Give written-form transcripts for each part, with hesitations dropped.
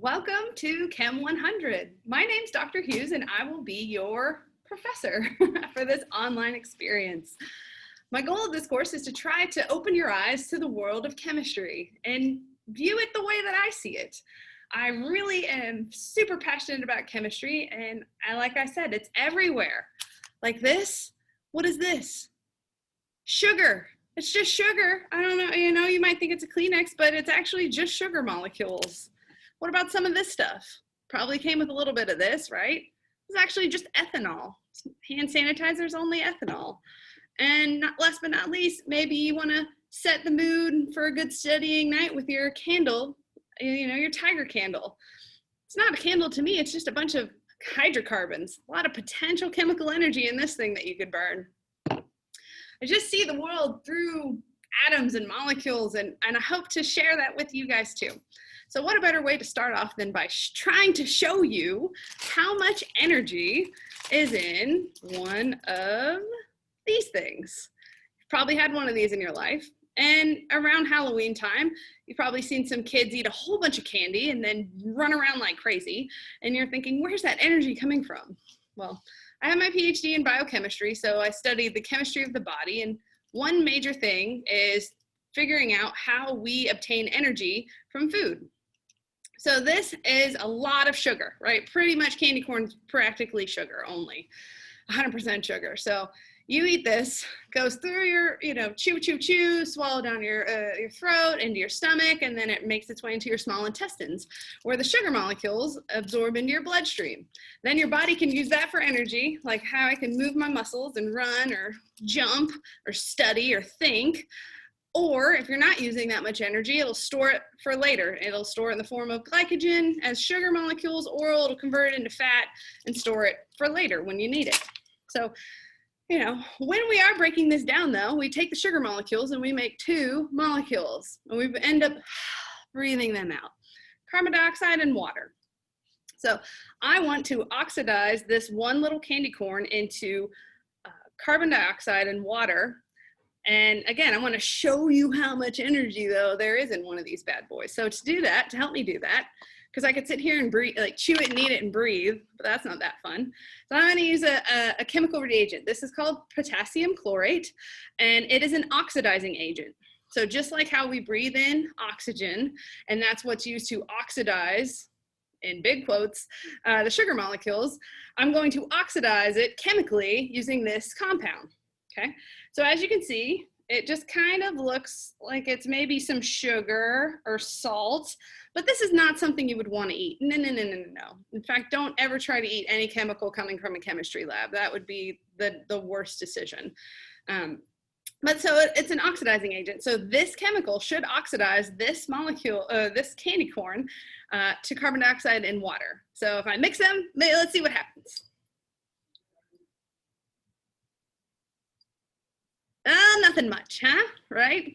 Welcome to Chem 100. My name's Dr. Hughes and I will be your professor for this online experience. My goal of this course is to try to open your eyes to the world of chemistry and view it the way that I see it. I really am super passionate about chemistry and like I said, it's everywhere. Like this, what is this? Sugar. It's just sugar. I don't know, you might think it's a Kleenex, but it's actually just sugar molecules. What about some of this stuff? Probably came with a little bit of this, right? It's actually just ethanol. Hand sanitizer's only ethanol. And last but not least, maybe you want to set the mood for a good studying night with your candle, your tiger candle. It's not a candle to me, it's just a bunch of hydrocarbons. A lot of potential chemical energy in this thing that you could burn. I just see the world through atoms and molecules, and I hope to share that with you guys too. So what a better way to start off than by trying to show you how much energy is in one of these things. You've probably had one of these in your life, and around Halloween time, you've probably seen some kids eat a whole bunch of candy and then run around like crazy, and you're thinking, where's that energy coming from? Well, I have my PhD in biochemistry, so I studied the chemistry of the body, and one major thing is figuring out how we obtain energy from food. So this is a lot of sugar, right? Pretty much candy corn's practically sugar only, 100% sugar. So you eat this, goes through your, chew, swallow down your throat, into your stomach, and then it makes its way into your small intestines, where the sugar molecules absorb into your bloodstream. Then your body can use that for energy, like how I can move my muscles and run or jump or study or think. Or if you're not using that much energy, it'll store it for later. It'll store it in the form of glycogen as sugar molecules, or it'll convert it into fat and store it for later when you need it. So, when we are breaking this down though, we take the sugar molecules and we make two molecules and we end up breathing them out. Carbon dioxide and water. So I want to oxidize this one little candy corn into carbon dioxide and water. And again, I want to show you how much energy though there is in one of these bad boys. So to do that, to help me do that, because I could sit here and breathe, like chew it and eat it and breathe, but that's not that fun. So I'm going to use a chemical reagent. This is called potassium chlorate, and it is an oxidizing agent. So just like how we breathe in oxygen, and that's what's used to oxidize, in big quotes, the sugar molecules, I'm going to oxidize it chemically using this compound. Okay, so as you can see, it just kind of looks like it's maybe some sugar or salt, but this is not something you would want to eat. No. In fact, don't ever try to eat any chemical coming from a chemistry lab. That would be the worst decision. But so it's an oxidizing agent. So this chemical should oxidize this molecule, this candy corn, to carbon dioxide and water. So if I mix them, let's see what happens. Nothing much, huh? Right?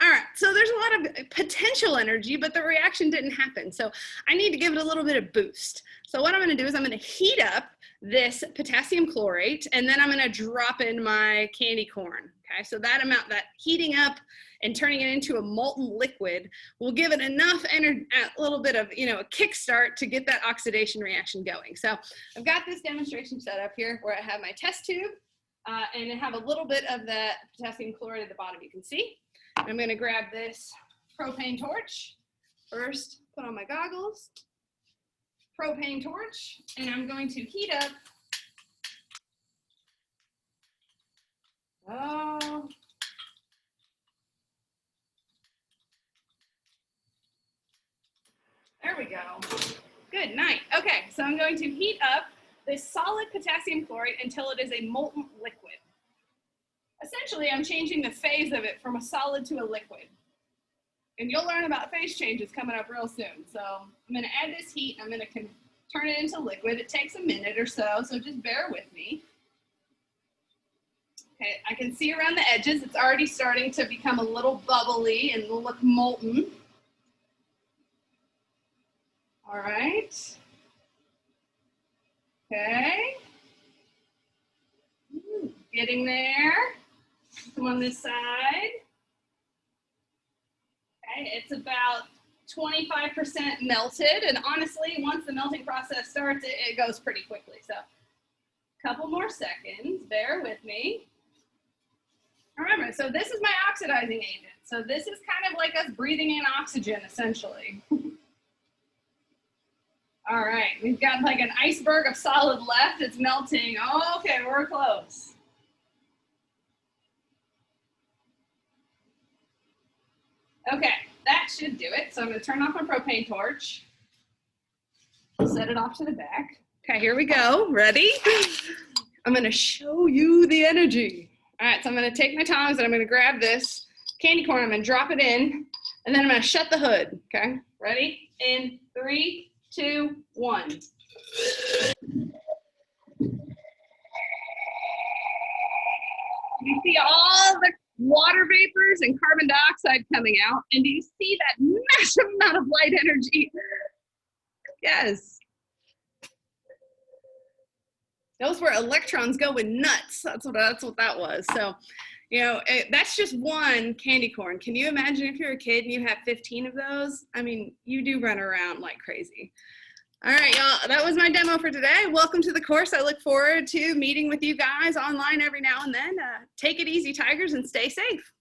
All right, so there's a lot of potential energy, but the reaction didn't happen. So I need to give it a little bit of boost. So what I'm gonna do is I'm gonna heat up this potassium chlorate, and then I'm gonna drop in my candy corn, okay? So that amount, that heating up and turning it into a molten liquid will give it enough energy, a little bit of, a kickstart to get that oxidation reaction going. So I've got this demonstration set up here where I have my test tube, and I have a little bit of that potassium chloride at the bottom, you can see. I'm going to grab this propane torch. First, put on my goggles, propane torch, and I'm going to heat up. Oh. There we go. Good night. Okay, so I'm going to heat up this solid potassium chlorate until it is a molten liquid. Essentially, I'm changing the phase of it from a solid to a liquid. And you'll learn about phase changes coming up real soon. So I'm going to add this heat. I'm going to turn it into liquid. It takes a minute or so just bear with me. Okay, I can see around the edges, it's already starting to become a little bubbly and look molten. All right. Okay. Getting there. Come on this side. Okay, it's about 25% melted. And honestly, once the melting process starts, it goes pretty quickly. So a couple more seconds, bear with me. Remember, so this is my oxidizing agent. So this is kind of like us breathing in oxygen, essentially. All right, we've got like an iceberg of solid left. It's melting. Oh, okay, we're close. Okay, that should do it. So I'm gonna turn off my propane torch. Set it off to the back. Okay, here we go. Ready? I'm gonna show you the energy. All right, so I'm gonna take my tongs and I'm gonna grab this candy corn. I'm gonna drop it in, and then I'm gonna shut the hood. Okay, ready? In 3, 2, 1. You see all the water vapors and carbon dioxide coming out, and do you see that massive amount of light energy? Yes. Those were electrons going nuts. That's what that was. So, you know, that's just one candy corn. Can you imagine if you're a kid and you have 15 of those? I mean, you do run around like crazy. All right, y'all, that was my demo for today. Welcome to the course. I look forward to meeting with you guys online every now and then. Take it easy, Tigers, and stay safe.